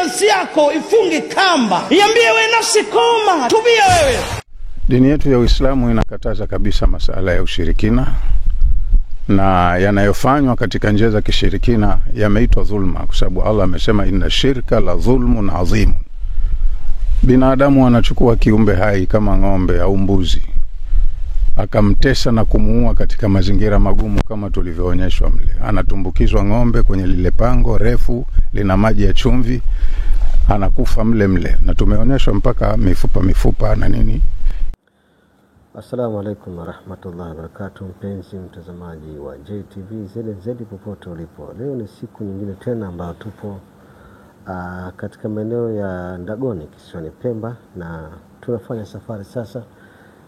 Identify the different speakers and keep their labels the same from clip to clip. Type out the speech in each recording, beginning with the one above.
Speaker 1: nafsi yako ifunge kamba, iambie wewe nafsi koma, tubia wewe.
Speaker 2: Dini yetu ya Uislamu inakataza kabisa masala ya ushirikina, na yanayofanywa katika njia za kishirikina yameitwa dhulma, kwa sababu Allah amesema inna shirka la dhulmun adhim. Binadamu anachukua kiumbe hai kama ng'ombe au mbuzi, akamtesa na kumuua katika mazingira magumu kama tulivyoonyeshwa mle. Anatumbukizwa ng'ombe kwenye lile pango refu lina maji ya chumvi, anakufa mle, na tumeonyeshwa mpaka mifupa na nini.
Speaker 3: Assalamu alaikum warahmatullahi wabarakatuh, mpenzi mtazamaji wa JTV ZNZ popote ulipo. Leo ni siku nyingine tena ambayo tupo katika maeneo ya Ndagoni kisiwani Pemba, na tunafanya safari sasa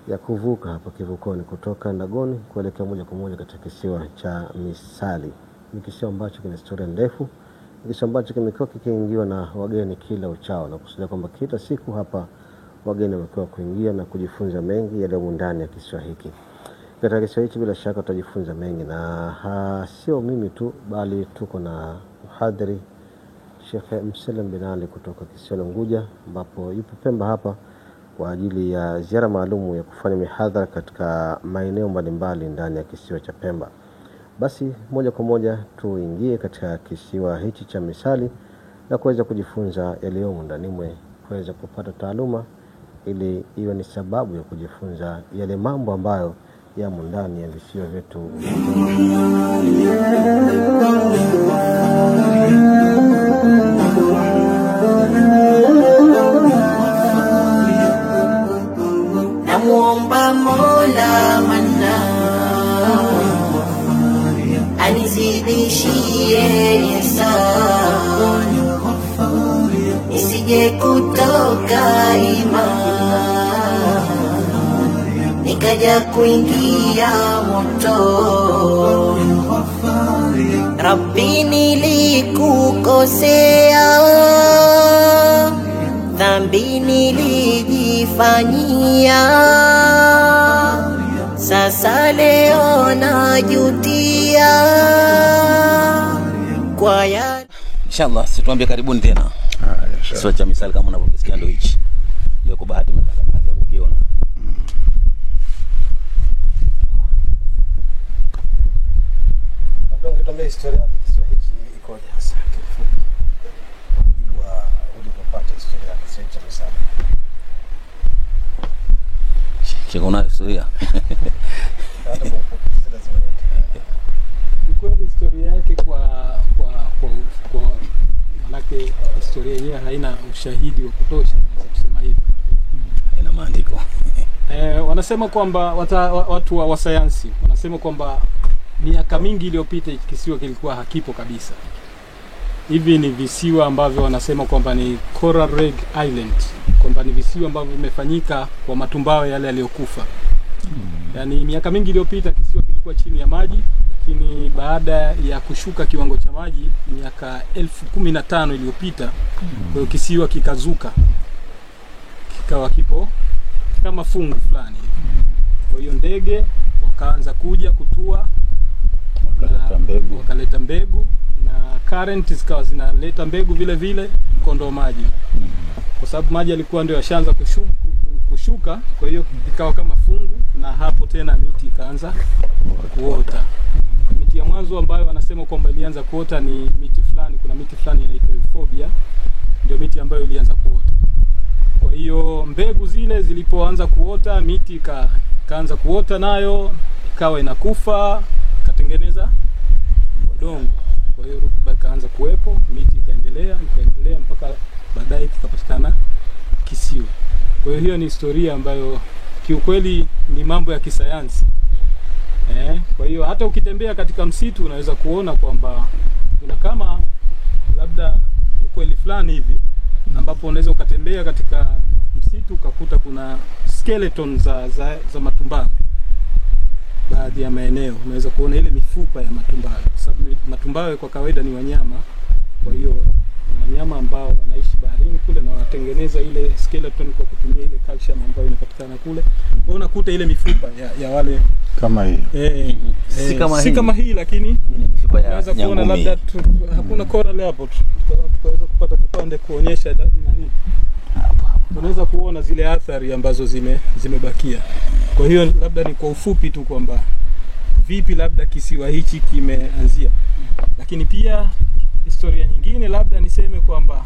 Speaker 3: ya kuvuka hapa kivukoni kutoka Ndagoni kuelekea moja kwa moja katika kisiwa cha Misali. Ni kisiwa ambacho kina historia ndefu, ni kisiwa ambacho kimekuwa kikiingiwa na wageni kila uchao, na kusudia kwamba kila siku hapa wageni wamekuwa kuingia na kujifunza mengi yaliyo ndani ya kisiwa hiki. Katika kisiwa hiki bila shaka tutajifunza mengi, na sio mimi tu bali tuko na mhadhiri Sheikh Mselem bin Ali kutoka kisiwa Unguja, ambapo yupo Pemba hapa kwa ajili ya ziara maalum ya kufanya mihadhara katika maeneo mbalimbali ndani ya kisiwa cha Pemba. Basi moja kwa moja tuingie katika kisiwa hichi cha Misali na kuweza kujifunza yaliyo ndani mwe, kuweza kupata taaluma ili iwe ni sababu ya kujifunza yale mambo ambayo yamo ndani ya visiwa vyetu.
Speaker 4: Namuomba Mola Manna anizidishie ihsani, nisije kutoka imani nikaja kuingia moto. Rabbi nilikukosea, dhambi nilijifanyia, sasa leo najutia kwa ya
Speaker 5: inshallah. Situambie karibuni tena kisiwa cha Misali. Kama unavyosikia ndio hichi leo, kwa bahati nimepata bahati ya kukiona.
Speaker 3: Ndio tuambie historia ya kisiwa hiki ikoje hasa kifupi, kwa mujibu wa ulipopata historia ya kisiwa cha Misali.
Speaker 5: Kuna historia
Speaker 6: kwa historia yake kwa manake historia yenyewe haina ushahidi wa kutosha, naweza kusema hivi,
Speaker 5: haina maandiko.
Speaker 6: Wanasema kwamba watu wa sayansi wanasema kwamba miaka mingi iliyopita kisiwa kilikuwa hakipo kabisa. Hivi ni visiwa ambavyo wanasema kwamba ni Coral Reef Island, kwamba ni visiwa ambavyo vimefanyika kwa matumbawe yale yaliyokufa. Yaani miaka mingi iliyopita kisiwa kilikuwa chini ya maji, lakini baada ya kushuka kiwango cha maji miaka 1015 iliyopita, kwa hiyo kisiwa kikazuka, kikawa kipo kama fungu fulani. Kwa hiyo ndege wakaanza kuja kutua, wakaleta mbegu na current zikawa zinaleta mbegu vile vile mkondo maji, kwa sababu maji yalikuwa ndio yashaanza kushuka. Kwa hiyo ikawa kama fungu, na hapo tena miti ikaanza kuota. Miti ya mwanzo ambayo wanasema kwamba ilianza kuota ni miti fulani, kuna miti fulani inaitwa euphorbia, ndio miti ambayo ilianza kuota. Kwa hiyo mbegu zile zilipoanza kuota, miti kaanza kuota nayo, ikawa inakufa, katengeneza udongo. Kwa hiyo rutuba ikaanza kuwepo, miti ikaendelea mpaka baadaye kikapatikana kisiwa. Kwa hiyo ni historia ambayo kiukweli ni mambo ya kisayansi. Kwa hiyo hata ukitembea katika msitu unaweza kuona kwamba kuna kama labda ukweli fulani hivi, ambapo unaweza ukatembea katika msitu ukakuta kuna skeleton za matumbawe. Baadhi ya maeneo unaweza kuona ile mifupa ya matumbawe, sababu matumbawe kwa kawaida ni wanyama. Kwa hiyo wanyama ambao wanaishi baharini kule na wanatengeneza ile skeleton kwa kutumia ile calcium ambayo inapatikana kule. Unakuta ile mifupa ya wale
Speaker 2: kama hii.
Speaker 6: Si kama hii lakini
Speaker 5: mifupa ya
Speaker 6: unaweza kuona labda hakuna coral hapo. Tukaweza kupata kipande kuonyesha nani. Unaweza kuona zile athari ambazo zimebakia. Kwa hiyo labda ni kwa ufupi tu kwamba vipi labda kisiwa hichi kimeanzia. Lakini pia historia nyingine labda niseme kwamba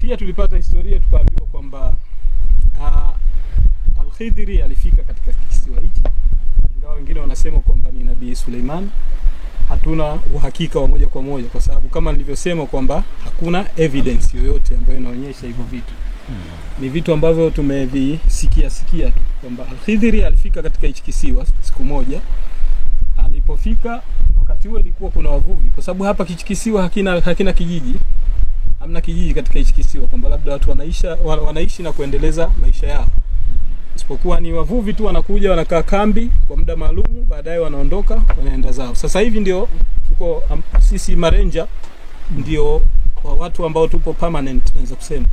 Speaker 6: pia tulipata historia tukaambiwa kwamba Al-Khidri alifika katika kisiwa hichi. Ingawa wengine wanasema kwamba ni Nabii Suleiman. Hatuna uhakika wa moja kwa moja kwa sababu kama nilivyosema kwamba hakuna evidence yoyote ambayo inaonyesha hivyo vitu. Ni vitu ambavyo tumevisikia tu kwamba Al-Khidri alifika katika hichi kisiwa siku moja. Alipofika wakati huo ilikuwa kuna wavuvi kwa sababu hapa kisiwa hakina kijiji. Hamna kijiji katika hichi kisiwa kwamba labda watu wanaishi na kuendeleza maisha yao. Isipokuwa ni wavuvi tu wanakuja wanakaa kambi kwa muda maalum, baadaye wanaondoka wanaenda zao. Sasa hivi ndio tuko sisi Marenja ndio watu ambao tupo permanent naweza kusema.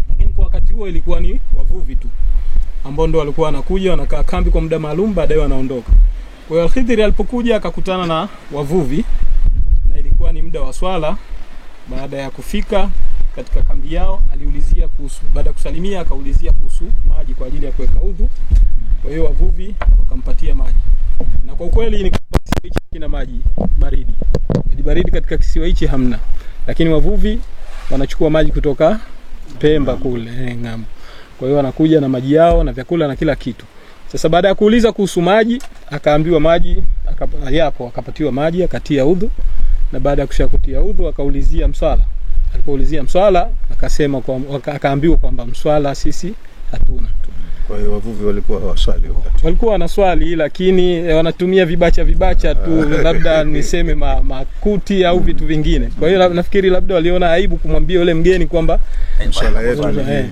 Speaker 6: Lakini kwa wakati huo ilikuwa ni wavuvi tu ambao ndio walikuwa wanakuja wanakaa kambi kwa muda maalum, baadaye wanaondoka. Kwa hiyo Al-Khidri alipokuja akakutana na wavuvi na ilikuwa ni muda wa swala. Baada ya kufika katika kambi yao aliulizia kuhusu, baada ya kusalimia akaulizia kuhusu maji kwa ajili ya kuweka udhu. Kwa hiyo wavuvi wakampatia maji. Na kwa kweli ni kisiwa hichi kina maji baridi. Maji baridi katika kisiwa hichi hamna. Lakini wavuvi wanachukua maji kutoka Pemba kule ng'ambo. Kwa hiyo wanakuja na maji yao na vyakula na kila kitu. Sasa baada ya kuuliza kuhusu maji, akaambiwa maji, akapatiwa maji, akatia udhu. Na baada ya kushakutia udhu akaulizia mswala. Alipoulizia mswala akasema akaambiwa kwamba mswala sisi hatuna.
Speaker 2: Kwa hiyo wavuvi walikuwa hawaswali wakati.
Speaker 6: Walikuwa wanaswali lakini wanatumia vibacha tu labda niseme makuti au vitu vingine. Kwa hiyo nafikiri labda waliona aibu kumwambia yule mgeni kwamba
Speaker 2: mswala yetu.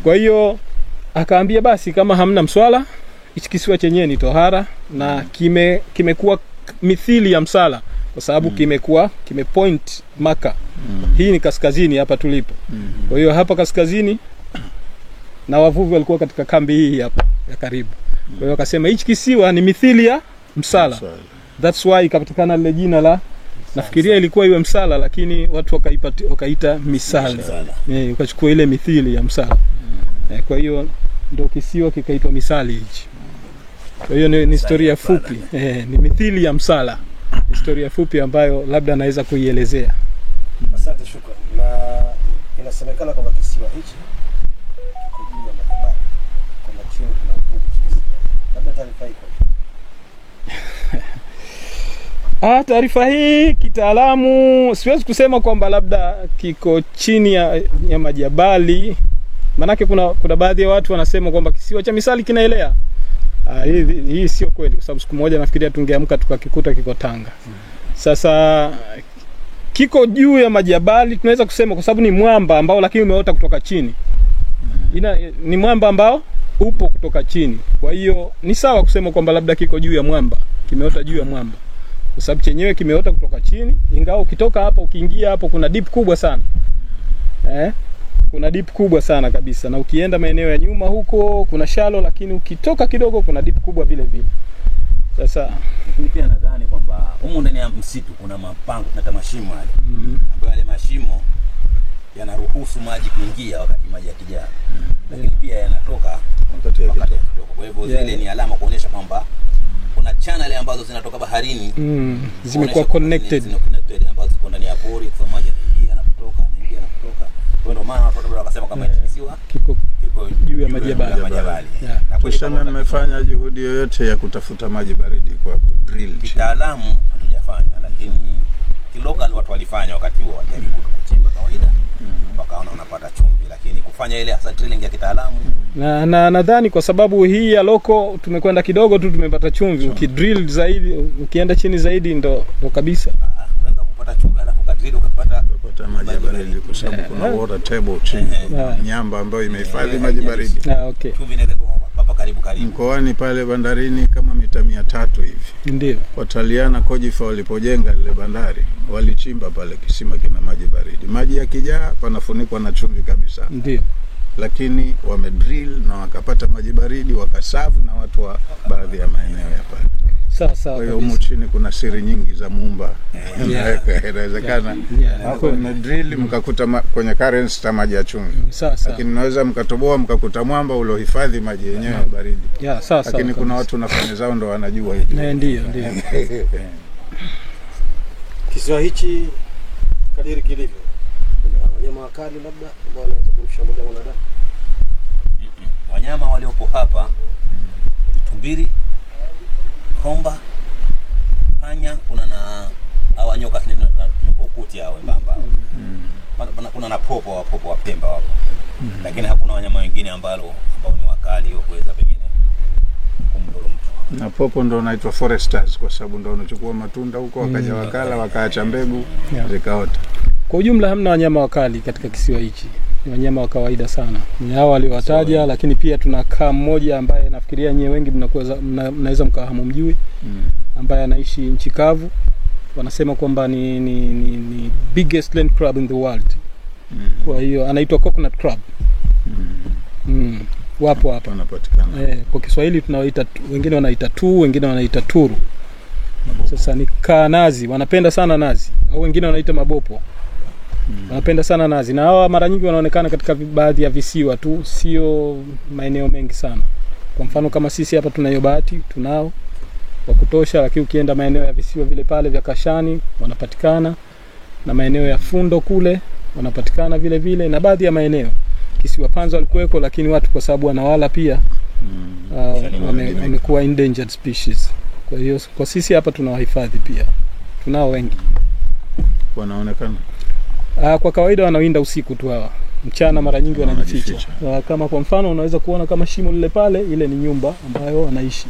Speaker 6: Kwa hiyo akaambia basi kama hamna mswala, hichi kisiwa chenyewe ni tohara na kimekuwa mithili ya msala kwa sababu kimepoint Maka. Hii ni kaskazini hapa tulipo. Kwa hiyo hapa kaskazini na wavuvi walikuwa katika kambi hii hapa ya karibu. Kwa hiyo akasema hichi kisiwa ni mithili ya msala. That's why ikapatikana lile jina la, nafikiria ilikuwa iwe msala lakini watu wakaita misala. Ukachukua ile mithili ya msala. Kwa hiyo ndio kisiwa kikaitwa Misali hichi. Kwa hiyo ni historia fupi. Ni mithili ya msala. Historia fupi ambayo labda naweza kuielezea.
Speaker 3: Asante, shukrani. Na inasemekana kwamba kisiwa hichi kiko juu ya majabali kwamba chini kuna ukungu kisiwa. Labda taarifa iko.
Speaker 6: Taarifa hii kitaalamu siwezi kusema kwamba labda kiko chini ya majabali. Manake kuna baadhi ya watu wanasema kwamba kisiwa cha Misali kinaelea. Hii sio kweli kwa sababu siku moja nafikiria tungeamka tukakikuta kiko Tanga. Sasa kiko juu ya majabali tunaweza kusema kwa sababu ni mwamba ambao lakini umeota kutoka chini. Ni mwamba ambao upo kutoka chini. Kwa hiyo ni sawa kusema kwamba labda kiko juu ya mwamba, kimeota juu ya mwamba. Kwa sababu chenyewe kimeota kutoka chini, ingawa ukitoka hapa ukiingia hapo kuna deep kubwa sana. Kuna deep kubwa sana kabisa na ukienda maeneo ya nyuma huko kuna shallow lakini ukitoka kidogo kuna deep kubwa vile vile. Sasa
Speaker 5: lakini pia nadhani kwamba huko ndani ya msitu kuna mapango na tamashimo yale. Ambayo yale mashimo yanaruhusu maji kuingia wakati maji yakijaa. Lakini pia yanatoka wakati yakitoka. Kwa hivyo zile ni alama kuonyesha kwamba kuna channel ambazo zinatoka baharini
Speaker 6: zimekuwa connected
Speaker 5: ambazo ziko ndani ya pori kwa maji yanaingia na kutoka yanaingia na kutoka. Kwa ndio maana watu wakasema kama hichi kisiwa
Speaker 6: kiko juu ya majabali.
Speaker 2: Na kusema mmefanya juhudi yoyote ya kutafuta maji baridi kwa drill?
Speaker 5: Kitaalamu hatujafanya lakini kilocal watu walifanya wakati huo, wajaribu kuchimba kawaida wakaona unapata chumvi, lakini kufanya ile hasa drilling ya kitaalamu
Speaker 6: na nadhani kwa sababu hii ya loko tumekwenda kidogo tu tumepata chumvi. Ukidrill zaidi ukienda chini zaidi ndo kabisa
Speaker 5: unaweza kupata chumvi alafu kadrill ukapata
Speaker 2: maji baridi kwa sababu kuna water table chini, nyamba ambayo imehifadhi maji baridi.
Speaker 6: Okay.
Speaker 5: Chumvi inaweza hapa karibu
Speaker 2: mkoani pale bandarini kama mita 300 hivi.
Speaker 6: Ndio
Speaker 2: Wataliana Kojifa walipojenga ile bandari walichimba pale kisima kina maji baridi. Maji yakijaa panafunikwa na chumvi kabisa.
Speaker 6: Ndio.
Speaker 2: Lakini wamedrill na wakapata maji baridi wakasavu na watu wa baadhi ya maeneo ya pale.
Speaker 6: Sawa.
Speaker 2: Kwa hiyo humu chini kuna siri nyingi za Muumba. Inawezekana hapo na drill mkakuta kwenye currents ta maji ya chumvi. Lakini naweza mkatoboa mkakuta mwamba ulohifadhi maji yenyewe ya baridi. Lakini kuna watu wanafanya zao ndo wanajua hivi.
Speaker 6: Ndio.
Speaker 3: Kisiwa hichi kadiri kilivyo, kuna wanyama wakali labda ambao wanaweza kumshambulia mwanadamu.
Speaker 5: Wanyama waliopo hapa tumbiri, komba, panya, kuna na hawa nyoka ukuti hao mbamba. Kuna na popo wa Pemba wapo. Lakini hakuna wanyama wengine ambao ni wakali wa kuweza pengine kumdhuru mtu.
Speaker 2: Na popo ndo wanaitwa foresters kwa sababu ndo wanachukua matunda huko wakaja wakala wakaacha mbegu zikaota.
Speaker 6: Kwa ujumla hamna wanyama wakali katika kisiwa hichi. Ni wanyama wa kawaida sana. Ni hao waliowataja, lakini pia tunakaa mmoja ambaye nafikiria nyewe wengi mnaweza mkahamu mjui, ambaye anaishi nchi kavu. Wanasema kwamba ni biggest land crab in the world. Kwa hiyo anaitwa coconut crab. Wapo hapa
Speaker 2: wanapatikana.
Speaker 6: Kwa Kiswahili tunawaita, wengine wanaita tu, wengine wanaita turu. Sasa ni nazi, wanapenda sana nazi, au wengine wanaita mabopo. Wanapenda sana nazi, na hawa mara nyingi wanaonekana katika baadhi ya visiwa tu, sio maeneo mengi sana. Kwa mfano kama sisi hapa tunayo bahati, tunao wa kutosha, lakini ukienda maeneo ya visiwa vile pale vya Kashani wanapatikana, na maeneo ya Fundo kule wanapatikana vile vile, na baadhi ya maeneo kisiwa Panza walikuweko, lakini watu kwa sababu wanawala pia wamekuwa endangered species. Kwa hiyo kwa sisi hapa tunawahifadhi pia. Tunao wengi.
Speaker 2: Wanaonekana
Speaker 6: kwa kawaida wanawinda usiku tu hawa. Mchana mara nyingi wanajificha. Kama kwa mfano unaweza kuona kama shimo lile pale, ile ni nyumba ambayo wanaishi.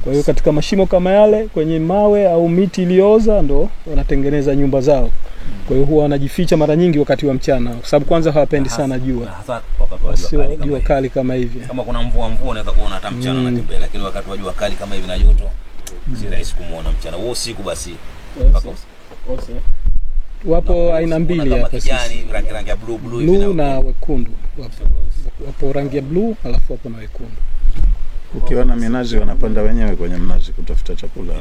Speaker 6: Kwa hiyo katika mashimo kama yale kwenye mawe au miti iliyooza ndo wanatengeneza nyumba zao. Kwa hiyo huwa wanajificha mara nyingi wakati wa mchana kwa sababu kwanza hawapendi sana jua.
Speaker 5: Hasa wakati wa
Speaker 6: jua kali kama hivi.
Speaker 5: Kama kuna mvua unaweza kuona hata mchana anatembea, lakini wakati wa jua kali kama hivi na joto si rahisi kumuona mchana. Huo usiku basi
Speaker 6: wapo aina mbili hapa sisi.
Speaker 5: Rangi ya blue
Speaker 6: na wekundu. Wapo rangi ya blue alafu wapo na wekundu.
Speaker 2: Ukiona minazi wanapanda wenyewe kwenye mnazi kutafuta chakula.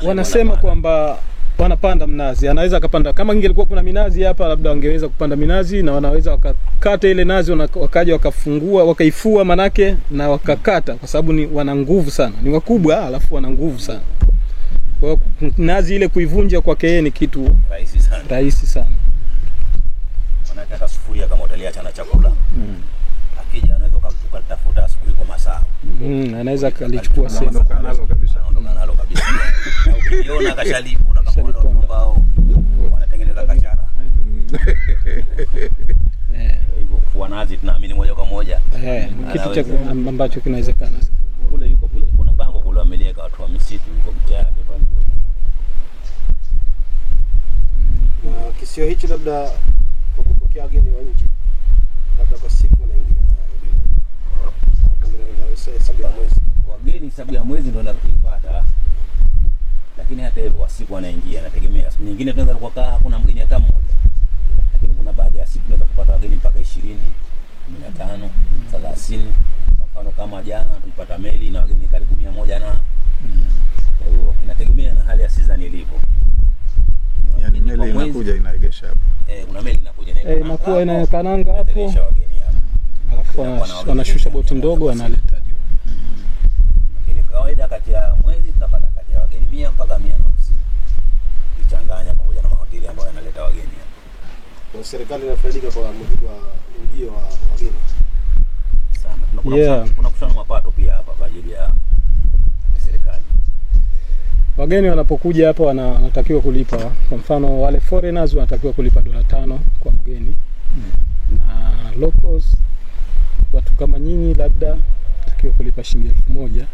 Speaker 6: Wanasema kwamba wanapanda mnazi. Anaweza akapanda kama ingelikuwa kuna minazi hapa, labda wangeweza kupanda minazi, na wanaweza wakakata ile nazi, wakaja wakafungua, wakaifua manake na wakakata, kwa sababu wana nguvu sana. Ni wakubwa alafu wana nguvu sana. Kwa hiyo nazi ile kuivunja kwake yeye ni kitu rahisi sana.
Speaker 5: Wanataka sufuria kama utaliacha na chakula. Akija anaweza ukatafuta asubuhi kwa masaa.
Speaker 6: Anaweza kalichukua sehemu
Speaker 5: nalo kabisa. Na ukiona kashali utakamwona ambao wanatengeneza kachara. Hivyo kwa nazi tunaamini moja kwa moja.
Speaker 6: Kitu cha ambacho kinawezekana.
Speaker 5: Kule yuko kuna bango kule wameliweka watu wa misitu yuko mtaa yake pale.
Speaker 3: Kisiwa hichi labda kwa kupokea wageni wa nje, labda kwa siku wanaingia sababu ya mwezi.
Speaker 5: Wageni sababu ya mwezi ndio wanapata. Lakini hata hivyo kwa siku wanaingia, nategemea. Siku nyingine tunaweza kukaa hakuna mgeni hata mmoja. Lakini kuna baadhi ya siku tunaweza kupata wageni mpaka 20, 15, 30. Kwa mfano kama jana tulipata meli na wageni karibu 100 na. Kwa hiyo inategemea na hali ya season ilivyo.
Speaker 2: Yaani meli inakuja inaegesha hapo.
Speaker 5: Kuna meli inakuja
Speaker 6: inakuwa inakananga hapo. Alafu wanashusha boti ndogo analeta juu.
Speaker 5: Lakini kawaida kati ya mwezi tunapata kati ya wageni 100 mpaka 150. Kichanganya pamoja na mahoteli ambayo yanaleta wageni.
Speaker 3: Kwa serikali inafaidika kwa mujibu wa ujio wa wageni.
Speaker 5: Sana. Kuna kushana mapato pia hapa kwa ajili ya serikali.
Speaker 6: Wageni wanapokuja hapa wanatakiwa kulipa. Kwa mfano wale foreigners wanatakiwa kulipa $5 kwa mgeni. Na locals watu kama nyinyi labda wanatakiwa kulipa shilingi 1000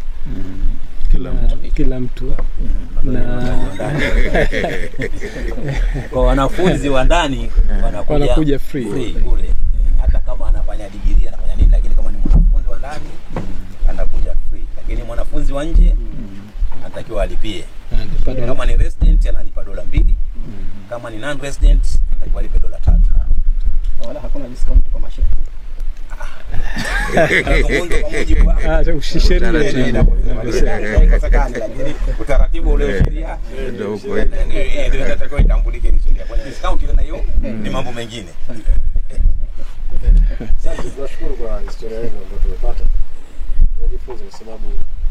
Speaker 6: kila mtu. Na
Speaker 5: kwa wanafunzi wa ndani
Speaker 6: wanakuja free
Speaker 5: kule. Hata kama anafanya degree anafanya nini, lakini kama ni mwanafunzi wa ndani anakuja free. Lakini mwanafunzi wa nje anatakiwa alipie. Kama ni resident analipa $2. Kama ni non resident anatakiwa alipe $3.
Speaker 3: Wala hakuna discount kwa mashehe.
Speaker 5: Anazungumza kwa mujibu wa
Speaker 6: usheria
Speaker 5: lakini utaratibu ule sheria
Speaker 2: ndio huko.
Speaker 5: ndio inatakiwa itambulike ni sheria. Kwa discount ile nayo ni mambo mengine.
Speaker 3: Asante, tunashukuru kwa historia yenu ambayo tumepata. Tunajifunza kwa sababu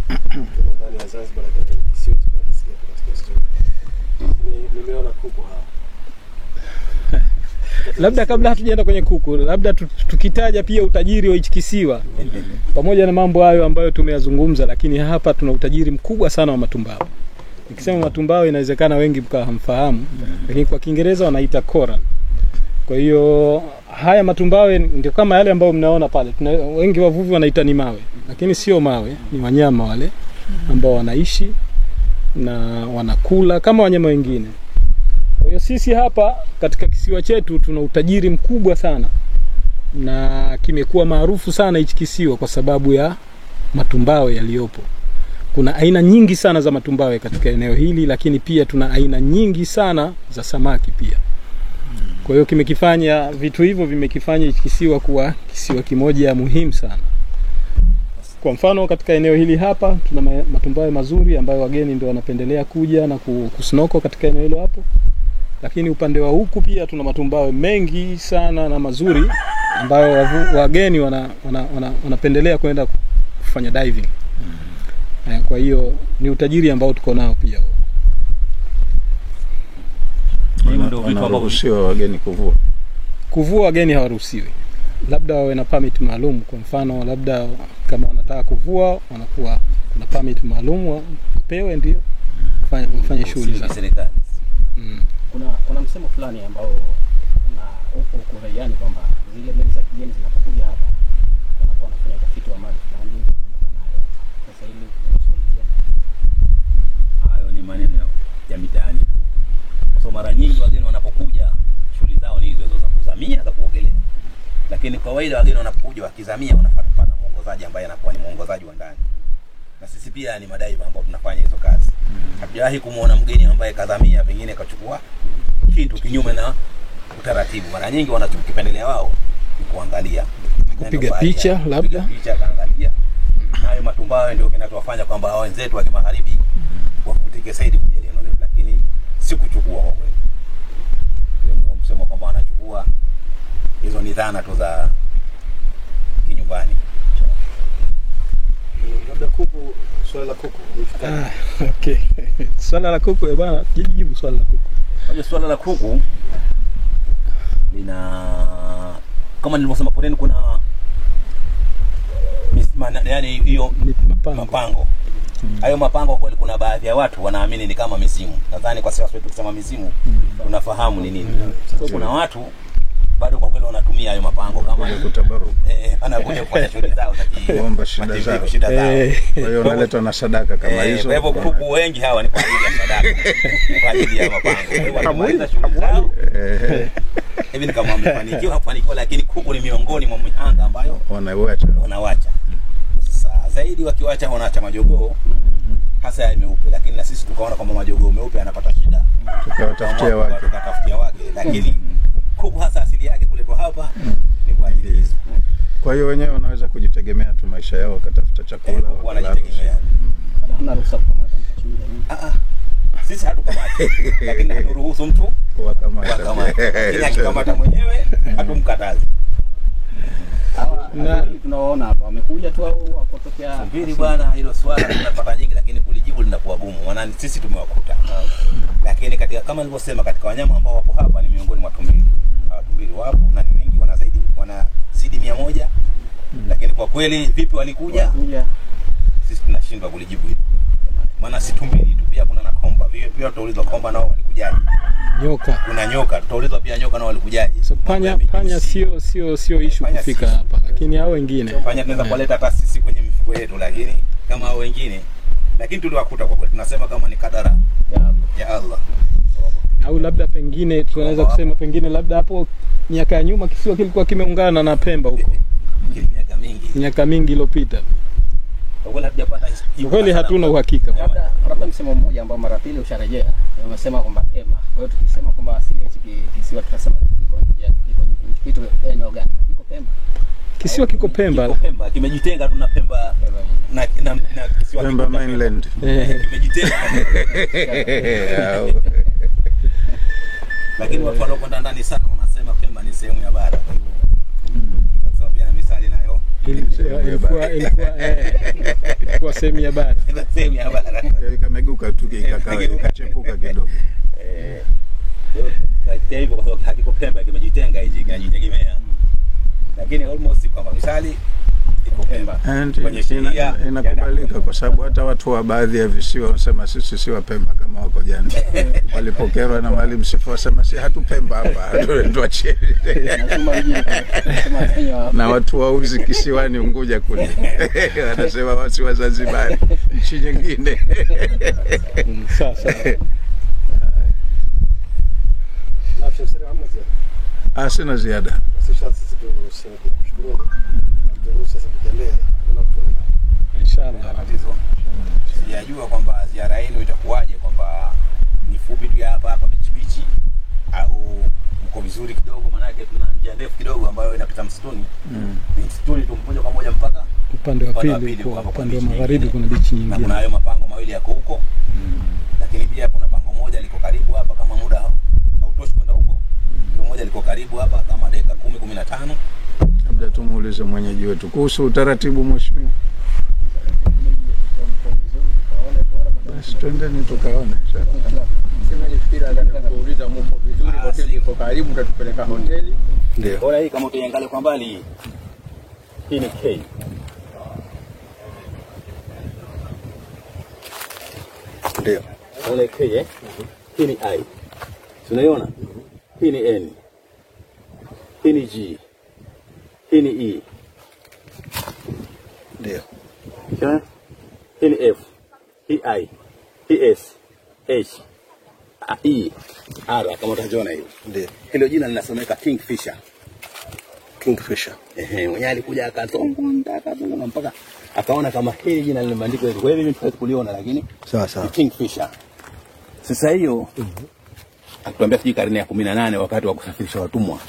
Speaker 3: kama ndani ya Zanzibar na katika kisiwa tunasikia katika historia. Nimeona kuku hapa.
Speaker 6: Labda kabla hatujaenda kwenye kuku, labda tukitaja pia utajiri wa hichi kisiwa pamoja na mambo hayo ambayo tumeyazungumza, lakini hapa tuna utajiri mkubwa sana wa matumbawe. Nikisema matumbawe inawezekana wengi mkawa hamfahamu, lakini kwa Kiingereza wanaita coral. Kwa hiyo haya matumbawe ndio kama yale ambayo mnaona pale. Wengi wavuvi wanaita ni mawe, lakini sio mawe, ni wanyama wale ambao wanaishi na wanakula kama wanyama wengine. Kwa hiyo sisi hapa katika kisiwa chetu tuna utajiri mkubwa sana, na kimekuwa maarufu sana hichi kisiwa kwa sababu ya matumbawe yaliyopo. Kuna aina nyingi sana za matumbawe katika eneo hili, lakini pia tuna aina nyingi sana za samaki pia. Kwa hiyo kimekifanya vitu hivyo vimekifanya hichi kisiwa kuwa kisiwa kimoja muhimu sana. Kwa mfano katika eneo hili hapa tuna matumbawe mazuri ambayo wageni ndio wanapendelea kuja na kusnoko katika eneo hilo hapo. Lakini upande wa huku pia tuna matumbawe mengi sana na mazuri ambayo wageni wanapendelea kwenda kufanya diving. Kwa hiyo ni utajiri ambao tuko nao pia.
Speaker 5: ndio vitu ambavyo
Speaker 2: sio wageni kuvua.
Speaker 6: Kuvua wageni hawaruhusiwi. Labda wawe na permit maalum. Kwa mfano labda kama wanataka kuvua wanakuwa kuna permit maalum wapewe ndio kufanya shughuli za
Speaker 5: serikali.
Speaker 7: Kuna msemo fulani ambao na huko Koreani kwamba zile meli za kigeni zinapokuja hapa wanakuwa wanafanya utafiti wa mali fulani nayo. Sasa hili tunashuhudia.
Speaker 5: Hayo ni maneno ya mitaani tu. So mara nyingi wageni wanapokuja shughuli zao ni hizo za kuzamia na kuogelea. Lakini kawaida wageni wanapokuja wakizamia wanafuata mwongozaji ambaye anakuwa ni mwongozaji wa ndani. Na sisi pia ni madaiva ambao tunafanya hizo kazi. Hatujawahi kumuona mgeni ambaye kadhamia pengine akachukua kitu kinyume na utaratibu. Mara nyingi wanachokipendelea wao ni kuangalia,
Speaker 6: kupiga picha labda.
Speaker 5: Picha kaangalia. Hayo matumbawe ndio kinatowafanya kwamba hao wenzetu wa kimagharibi wavutike zaidi kwenye eneo letu, lakini si kuchukua kwa kweli. Ndio msemo kwamba wanachukua, hizo ni dhana tu za kinyumbani.
Speaker 3: Labda kuku, swala la kuku.
Speaker 6: Okay. Swala la kuku bwana, jibu swala la kuku.
Speaker 5: Kwa swala la kuku lina kama nilivyosema poreni kuna yani hiyo mapango. Hayo mapango kweli kuna baadhi ya watu wanaamini ni kama misimu. Nadhani kwa sababu tukisema misimu tunafahamu ni nini. So kuna watu bado kwa kweli wanatumia hayo mapango kama
Speaker 2: kutabaru.
Speaker 5: Anakuja kufanya shughuli zao za
Speaker 2: kuomba shida zao. Kwa hiyo unaletwa na sadaka kama hizo.
Speaker 5: Kwa hivyo kuku wengi hawa ni kwa ajili ya sadaka. Kwa ajili ya mapango. Wanamaliza shughuli zao. Hivi ni kama wamefanikiwa lakini kuku ni miongoni mwa mihanga ambayo wanawacha. Sasa zaidi wakiwacha wanaacha majogoo hasa ya meupe, lakini na sisi tukaona kama majogoo meupe anapata shida. Tukatafutia wake lakini kuku hasa asili yake kuletwa hapa ni kwa ajili hizo.
Speaker 2: Kwa hiyo wenyewe wanaweza kujitegemea tu maisha yao, wakatafuta chakula,
Speaker 5: wanajitegemea.
Speaker 7: Hamna ruhusa kukamata.
Speaker 5: Sisi hatukamati, lakini haturuhusu mtu kukamata. Kila akikamata mwenyewe hatumkatazi.
Speaker 7: Na tunaona hapa wamekuja tu au wapotokea.
Speaker 5: Subiri bwana, hilo swala tunapata nyingi lakini kulijibu linakuwa gumu. Maana sisi tumewakuta. Lakini katika kama nilivyosema katika wanyama ambao wapo hapa ni miongoni mwa tumbili. Tumbili wapo na ni wengi wanazidi 100. Lakini kwa kweli vipi walikuja? Sisi tunashindwa kulijibu hilo. Maana si tumbili tu, pia kuna na komba. Pia tutaulizwa komba nao walikujaje.
Speaker 6: Nyoka.
Speaker 5: Kuna nyoka, tutaulizwa pia nyoka nao walikujaje.
Speaker 6: So panya sio issue kufika hapa, lakini hao wengine.
Speaker 5: Panya tunaweza kuleta hata sisi kwenye mifugo yetu, lakini kama hao wengine lakini tuliwakuta kwa kweli. Tunasema kama ni kadara ya Allah.
Speaker 6: Au labda pengine tunaweza kusema pengine labda hapo miaka ya nyuma kisiwa kilikuwa kimeungana na Pemba huko. Miaka mingi iliyopita. Kwa kweli hatuna uhakika.
Speaker 7: Labda msemo mmoja ambao mara pili usharejea, wamesema kwamba Pemba. Kwa hiyo tukisema kwamba asili ya kisiwa tutasema kitu eneo gani? Iko Pemba.
Speaker 6: Kisiwa kiko Pemba.
Speaker 5: Kiko Pemba, kimejitenga tu na Pemba na kisiwa
Speaker 2: Pemba mainland.
Speaker 5: Kimejitenga. Lakini watu wanaokwenda ndani sana wanasema Pemba ni sehemu ya bara. Kwa hivyo sasa pia na misali nayo
Speaker 6: ilikuwa sehemu ya bara.
Speaker 5: Sehemu ya bara.
Speaker 2: Ikameguka tu ikachepuka kidogo.
Speaker 5: Kwa hivyo kwa sababu hakiko Pemba, kimejitenga hichi, kinajitegemea. Lakini almost kwamba misali iko Pemba. Kwenye sheria
Speaker 2: inakubalika kwa sababu hata watu wa baadhi ya visiwa wanasema sisi si wa Pemba kama wako jana. Walipokerwa na Maalim Seif wasema si hatu Pemba hapa, tuachie. Na watu wauzi kisiwani Unguja kule. Wanasema wasi wa Zanzibar, nchi nyingine.
Speaker 6: Sasa.
Speaker 2: Sina ziada.
Speaker 6: Inshallah.
Speaker 5: Sijajua kwamba ziara yenu itakuwaje, kwamba ni fupi tu hapa bichi au mko vizuri kidogo, maana yake tuna njia ndefu kidogo ambayo inapita msituni. Msituni tu moja kwa moja mpaka
Speaker 6: upande wa pili, upande wa magharibi kuna bichi nyingine.
Speaker 5: Na kuna hayo mapango mawili yako huko. Lakini pia kuna pango moja liko karibu hapa, kama muda hautoshi kwenda huko. Moja liko karibu hapa kama dakika 10-15.
Speaker 2: Labda tumuulize mwenyeji wetu kuhusu utaratibu mheshimiwa. Basi twendeni tukaone.
Speaker 8: Sema nifikira nataka kuuliza mko vizuri, hoteli iko karibu, tutatupeleka hoteli.
Speaker 2: Ndio.
Speaker 5: Bora hii kama utaangalia kwa mbali. Hii ni K.
Speaker 2: Ndio.
Speaker 5: Ona K Hii ni I. Tunaiona? Hii ni N. Hii ni G. Hii ni E.
Speaker 2: Ndio.
Speaker 5: Hii ni F. Hii I. Hii S. H. E. R kama utajiona hiyo.
Speaker 2: Ndio.
Speaker 5: Hilo jina linasomeka Kingfisher.
Speaker 2: Kingfisher.
Speaker 5: Mwenye alikuja akazonga mpaka akaona kama hili jina limeandikwa hivyo. Kwa hivyo mimi tuwezi kuliona, lakini
Speaker 3: sawa.
Speaker 5: Kingfisher. Sasa hiyo akituambia siji karne ya 18 wakati wa kusafirisha watumwa.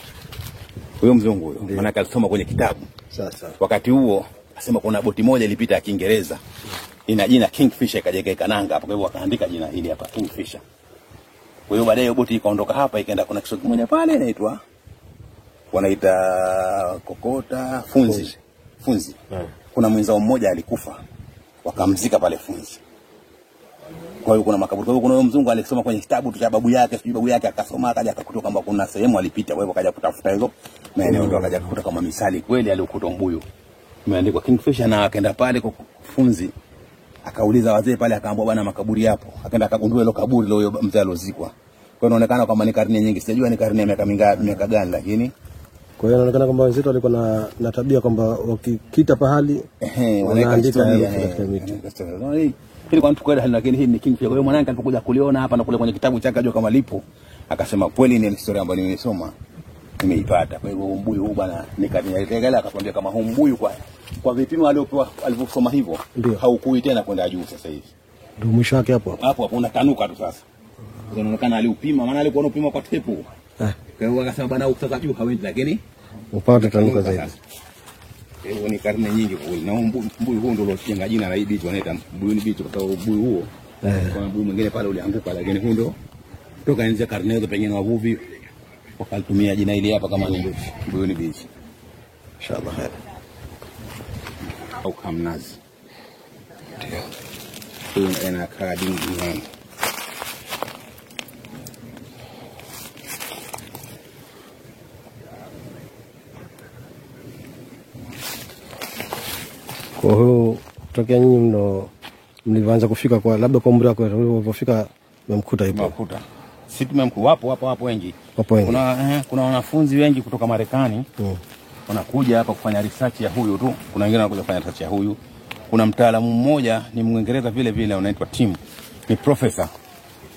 Speaker 5: Huyo mzungu huyo maana alisoma kwenye kitabu.
Speaker 3: Sawa.
Speaker 5: Wakati huo asema kuna boti moja ilipita ya Kiingereza. Ina jina Kingfisher, ikajeka nanga hapo, kwa hivyo akaandika jina hili hapa Kingfisher. Kwa hiyo baadaye boti ikaondoka hapa ikaenda kuna kisiwa kimoja pale inaitwa wanaita Kokota Funzi. Kuna mwenzao mmoja alikufa wakamzika pale Funzi. Kwa hiyo kuna makaburi. Kwa hiyo kuna mzungu alisoma kwenye kitabu cha babu yake, sijui babu yake akasoma akaja akakuta kwamba kuna sehemu alipita. Kwa hiyo akaja kutafuta hizo maeneo ndio akaja kukuta kama misali kweli alikuta mbuyu. Imeandikwa Kingfisher na akaenda pale kwa Funzi. Akauliza wazee pale akaambiwa bwana makaburi hapo. Akaenda akagundua ile kaburi ile huyo mzee alozikwa. Kwa hiyo inaonekana kama ni karne nyingi. Sijajua ni karne ya miaka gani, lakini
Speaker 3: kwa hiyo inaonekana kwamba wenzetu walikuwa na tabia kwamba wakikita pahali wanaandika katika miti.
Speaker 5: Hili kwa mtu kweli, lakini hii ni Kingfisher. Kwa hiyo mwanangu alipokuja kuliona hapa na kule kwenye kitabu chake ajua kama lipo, akasema kweli ni historia ambayo nimesoma nimeipata. Kwa hivyo mbuyu huu bwana nikanielekea akatwambia kama huu mbuyu kwa vipimo alivyopewa alivyosoma hivyo haukui tena kwenda juu sasa hivi.
Speaker 3: Ndio mwisho wake hapo
Speaker 5: unatanuka tu sasa. Inaonekana aliupima, maana alikuwa anapima kwa tepu. Kwa hiyo akasema bwana ukitaka juu hawendi, lakini
Speaker 3: upate tanuka zaidi.
Speaker 5: Hiyo ni karne nyingi kweli. Na mbuyu huu ndio uliojenga jina la hii beach wanaita Mbuyuni Beach kwa sababu mbuyu huo. Kwa mbuyu mwingine pale ulianguka, lakini huu ndio toka enzi karne hizo pengine wavuvi wakalitumia jina hili hapa kama ni Mbuyuni Beach.
Speaker 3: Inshallah khair.
Speaker 5: Au Kamnazi. Ndio. Hii inakaa dingi.
Speaker 3: Kwa hiyo tokea nyinyi mlivyoanza kufika kwa labda kwa umri wako ulipofika mmemkuta yupo.
Speaker 5: Mmemkuta. Si tumemkuta wapo wengi. Kuna wanafunzi wengi kutoka Marekani. Wanakuja hapa kufanya research ya huyu tu. Kuna wengine wanakuja kufanya research ya huyu. Kuna mtaalamu mmoja ni Mwingereza vile vile anaitwa Tim. Ni professor.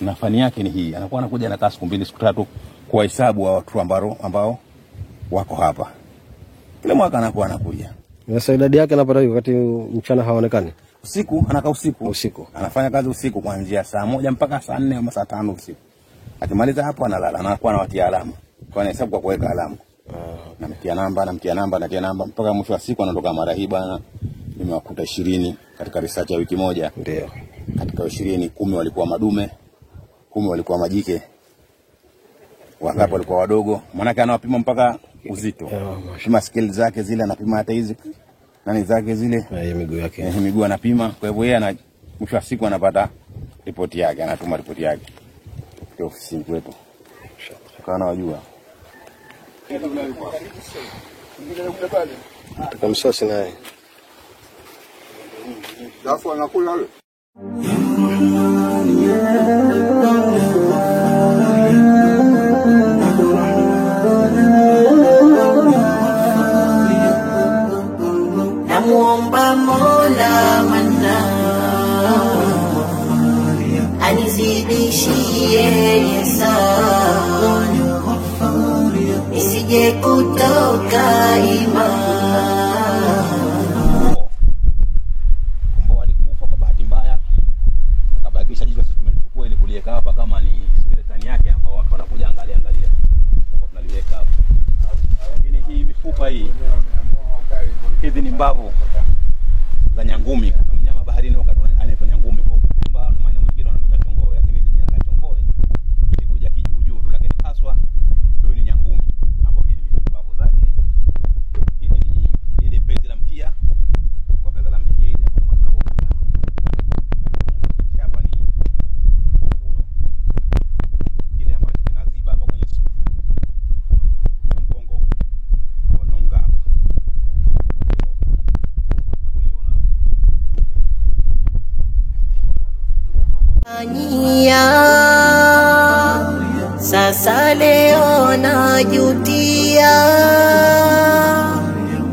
Speaker 5: Na fani yake ni hii. Anakuwa anakuja na siku 2 siku 3 kwa hesabu wa watu ambao wako hapa. Kila mwaka anakuja.
Speaker 3: Sasa idadi yake anapata wakati mchana haonekani.
Speaker 5: Usiku anakaa usiku. Anafanya kazi usiku kuanzia saa 1 mpaka saa 4 au saa 5 usiku. Akimaliza hapo analala, anakuwa anawatia alama. Kwa anahesabu kwa kuweka alama. namtia namba mpaka mwisho wa siku anatoka mara hii bwana nimewakuta 20 katika research ya wiki moja.
Speaker 3: Ndio.
Speaker 5: Katika 20 10 walikuwa madume, 10 walikuwa majike. Wangapi walikuwa wadogo. Maana anawapima mpaka uzito. Pima scale zake zile, anapima hata hizi nani zake zile,
Speaker 3: miguu yake.
Speaker 5: Miguu anapima. Kwa hivyo yeye mwisho wa siku anapata ripoti yake, anatuma ripoti yake kwa ofisi kwetu. Kana wajua.
Speaker 3: Tutamsosi naye.
Speaker 8: Alafu anakula yule.
Speaker 4: Namuomba Mola Manna anizidishie ihsani, nisije kutoka imani.
Speaker 5: Kombo alikufa kwa bahati mbaya, akabakisha jicho sisi tumelichukua ili kuliweka hapa kama ni skeleton yake ambao watu wanakuja angalia kwa tunaliweka hapa. Lakini hii mifupa hii, hizi ni mbavu za nyangumi. Kuna mnyama baharini wakati anaitwa nyangumi, kwa kwamba na maana mwingine wanakuta chongoe, lakini jina la chongoe ilikuja kijuu tu, lakini haswa huyu ni nyangumi ambapo hii ni mbavu zake. Hii ni ile pezi la mkia, kwa pezi la mkia ile kama tunaona hapa ni kile ambacho kinaziba hapa kwenye mgongo wa nonga hapa.
Speaker 4: Sasa leo najutia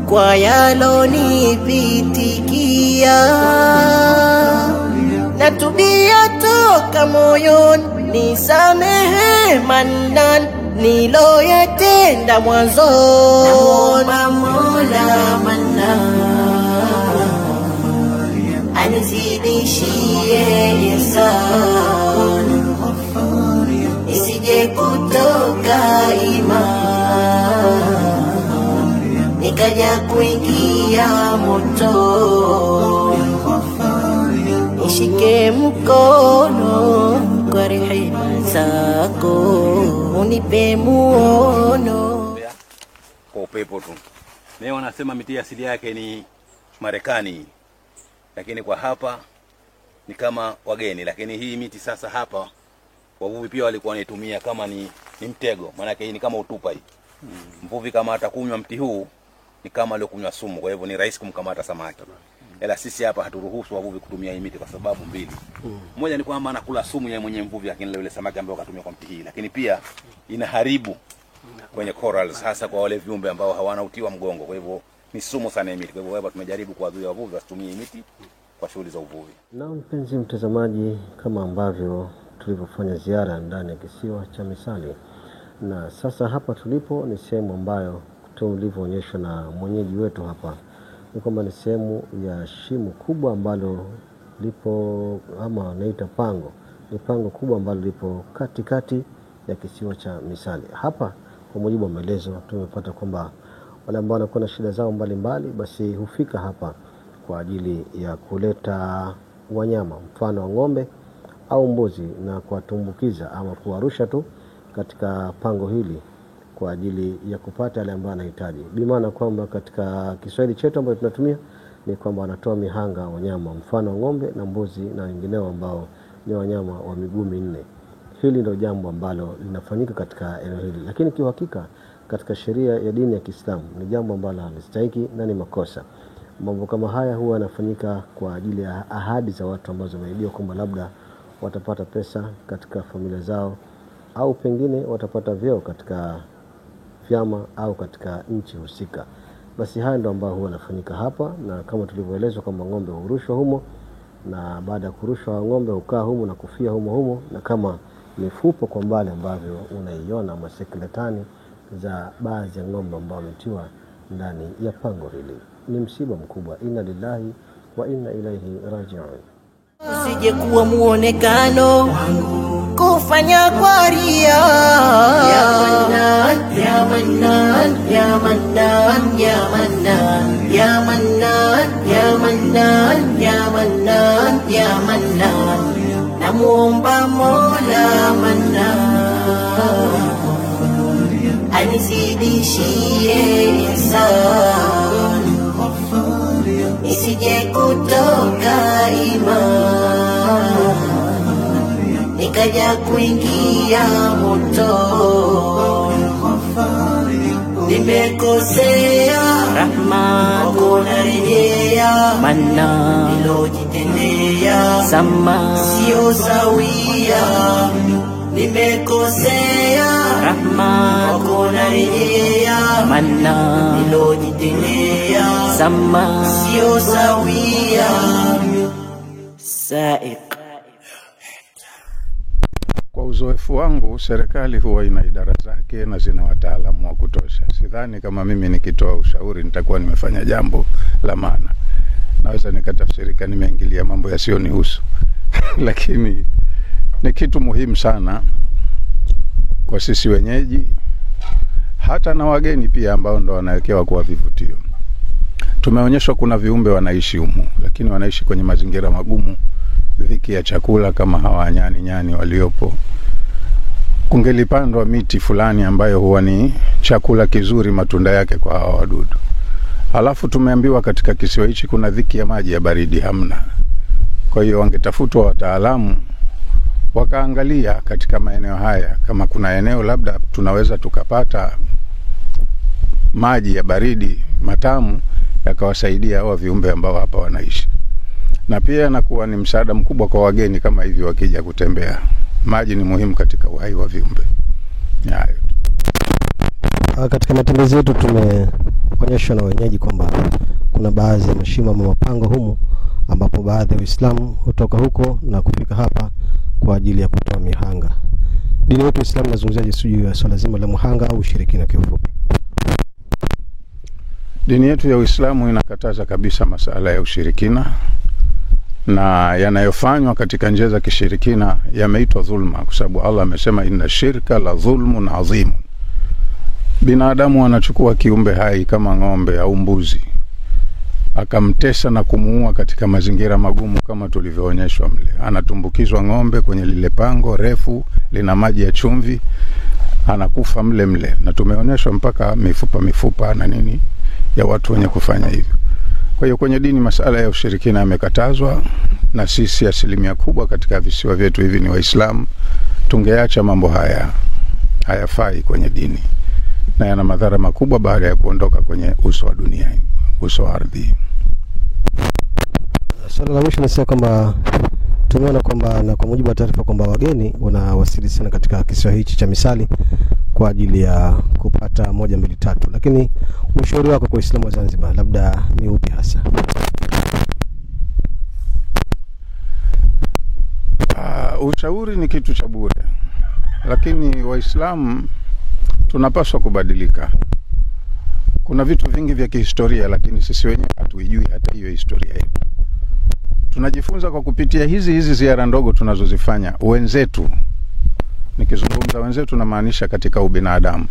Speaker 4: kwa yalonipitikia, natubia toka moyoni, nisamehe Mannan niloyatenda mwanzoni. Namuomba Mola Mannan anizidishie ihsani, nisije kutoka imani, nikaja kuingia moto. Nishike mkono kwa rehema zako, unipe muono.
Speaker 5: Kwa upepo tu. Leo wanasema miti asili yake ni Marekani, lakini kwa hapa ni kama wageni. Lakini hii miti sasa hapa wavuvi pia walikuwa wanaitumia kama ni mtego, maana hii ni kama utupa hii. Mvuvi kama atakunywa mti huu ni kama aliyokunywa sumu, kwa hivyo ni rahisi kumkamata samaki. Ila sisi hapa haturuhusu wavuvi kutumia hii miti kwa sababu mbili. Moja ni kwamba anakula sumu yeye mwenyewe mvuvi, lakini yule samaki ambaye akatumia kwa mti hii, lakini pia inaharibu kwenye corals, hasa kwa wale viumbe ambao hawana uti wa mgongo. Kwa hivyo ni sumu sana hii miti. Kwa hivyo hapa tumejaribu kuwazuia wavuvi wasitumie miti kwa shughuli za uvuvi.
Speaker 3: Na mpenzi mtazamaji, kama ambavyo tulivyofanya ziara ndani ya kisiwa cha Misali, na sasa hapa tulipo ni sehemu ambayo tulivyoonyeshwa na mwenyeji wetu hapa, ni kwamba ni sehemu ya shimo kubwa ambalo lipo ama wanaita pango. Ni pango kubwa ambalo lipo katikati ya kisiwa cha Misali. Hapa kwa mujibu wa maelezo tumepata kwamba wale ambao wanakuwa na shida zao mbalimbali basi hufika hapa kwa ajili ya kuleta wanyama mfano wa ng'ombe au mbuzi na kuwatumbukiza ama kuwarusha tu katika pango hili kwa ajili ya kupata yale ambayo anahitaji. Bimaana kwamba katika Kiswahili chetu ambacho tunatumia ni kwamba wanatoa mihanga wanyama mfano ng'ombe na mbuzi na wengineo ambao ni wanyama wa miguu minne. Hili ndio jambo ambalo linafanyika katika eneo hili, lakini kiuhakika katika sheria ya dini ya Kiislamu ni jambo ambalo halistahiki na ni makosa. Mambo kama haya huwa yanafanyika kwa ajili ya ahadi za watu ambazo wameahidiwa kwamba labda watapata pesa katika familia zao au pengine watapata vyeo katika vyama au katika nchi husika. Basi haya ndio ambao huwa yanafanyika hapa, na kama tulivyoelezwa kwamba ng'ombe hurushwa humo, na baada ya kurushwa ng'ombe hukaa humo na kufia humo, na kama mifupa kwa mbali ambavyo unaiona masekeletani za baadhi ya ng'ombe ambao wametiwa ndani ya pango hili. Ni msiba mkubwa. Inna lillahi wa inna ilaihi raji'un.
Speaker 4: usije kuwa muonekano kufanya kwa ria. Ya Mannan, ya Mannan, ya Mannan, ya Mannan, ya Mannan, ya Mannan, ya Mannan, ya Mannan, namuomba Mola Mannan anizidishie ihsan, isije kutoka iman nikaja kuingia moto. Nimekosea, Rahman unarejea, Mannan nilojitendea sama sio sawia. Nimekosea, Rahman unarejea, Mannan nilojitendea sama sio sawia. Saiq.
Speaker 2: Kwa uzoefu wangu, serikali huwa ina idara zake na zina wataalamu wa kutosha. Sidhani kama mimi nikitoa ushauri nitakuwa nimefanya jambo la maana. Naweza nikatafsirika nimeingilia mambo yasiyonihusu. Lakini ni kitu muhimu sana kwa sisi wenyeji, hata na wageni pia ambao ndo wanawekewa kwa vivutio. Tumeonyeshwa kuna viumbe wanaishi humu, lakini wanaishi kwenye mazingira magumu, dhiki ya chakula kama hawa nyani waliopo. Kungelipandwa miti fulani ambayo huwa ni chakula kizuri, matunda yake kwa hawa wadudu. Halafu tumeambiwa katika kisiwa hichi kuna dhiki ya maji ya baridi hamna. Kwa hiyo wangetafutwa wataalamu wakaangalia katika maeneo haya kama kuna eneo labda tunaweza tukapata maji ya baridi matamu yakawasaidia hawa viumbe ambao hapa wanaishi. Na pia inakuwa ni msaada mkubwa kwa wageni kama hivi wakija kutembea. Maji ni muhimu katika uhai wa viumbe. Hayo.
Speaker 3: Katika matembezi yetu tumeonyeshwa na wenyeji kwamba kuna baadhi ya mashimo ama mapango humu ambapo baadhi ya Waislamu hutoka huko na kufika hapa kwa ajili ya kutoa mihanga. Dini yetu Uislamu inazungumziaje juu ya swala zima la mhanga au ushirikina kwa ufupi?
Speaker 2: Dini yetu ya Uislamu inakataza kabisa masala ya ushirikina, na yanayofanywa katika njia za kishirikina yameitwa dhulma, kwa sababu Allah amesema inna shirka la dhulmun adhim. Binadamu anachukua kiumbe hai kama ng'ombe au mbuzi, akamtesa na kumuua katika mazingira magumu kama tulivyoonyeshwa mle. Anatumbukizwa ng'ombe kwenye lile pango refu lina maji ya chumvi, anakufa mle, na tumeonyeshwa mpaka mifupa na nini ya watu wenye kufanya hivyo. Kwa hiyo kwenye dini masala ya ushirikina yamekatazwa, na sisi asilimia kubwa katika visiwa vyetu hivi ni Waislamu. Tungeacha mambo haya, hayafai kwenye dini na yana madhara makubwa baada ya kuondoka kwenye uso wa dunia, uso wa ardhi.
Speaker 3: Swala la mwisho nasema kwamba tumeona kwamba na kwa mujibu wa taarifa kwamba wageni wanawasili sana katika kisiwa hichi cha Misali kwa ajili ya kupata 1, 2, 3. Lakini ushauri wako kwa Waislamu wa Zanzibar labda ni upi hasa?
Speaker 2: Ushauri ni kitu cha bure, lakini Waislamu tunapaswa kubadilika. Kuna vitu vingi vya kihistoria lakini sisi wenyewe hatuijui hata hiyo historia yetu. Tunajifunza kwa kupitia hizi ziara ndogo tunazozifanya. Wenzetu, nikizungumza wenzetu na maanisha katika ubinadamu,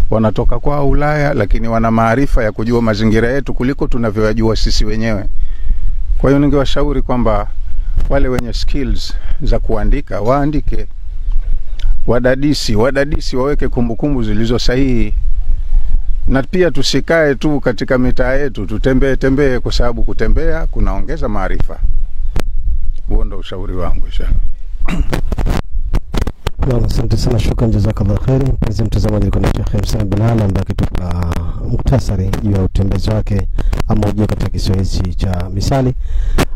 Speaker 2: wanatoka kwa Ulaya lakini wana maarifa ya kujua mazingira yetu kuliko tunavyojua sisi wenyewe. Kwa hiyo ningewashauri kwamba wale wenye skills za kuandika waandike, wadadisi waweke kumbukumbu zilizo sahihi, na pia tusikae tu katika mitaa yetu, tutembee kwa sababu kutembea kunaongeza maarifa. Huo ndio ushauri wangu inshallah.
Speaker 3: Asante sana, shukran, jazakallah khair. Mpenzi mtazamaji, alikuwa ni Sheikh Hussein Bilal ambaye akitupa muhtasari juu ya utembezi wake ama ujio katika kisiwa hichi cha Misali.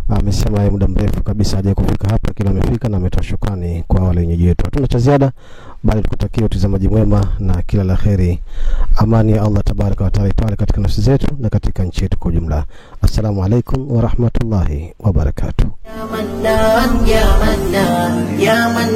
Speaker 3: Amesema muda mrefu kabisa haja kufika hapa, kila amefika na ametoa shukrani kwa wale wenyeji wetu. Hatuna cha ziada bali tukutakia utazamaji mwema na kila la kheri. Amani ya Allah tabaraka wa taala itawale katika nafsi zetu na katika nchi yetu kwa ujumla. Assalamu alaikum wa rahmatullahi wa barakatuh.
Speaker 4: Ya Mannan, ya Mannan, ya Mannan.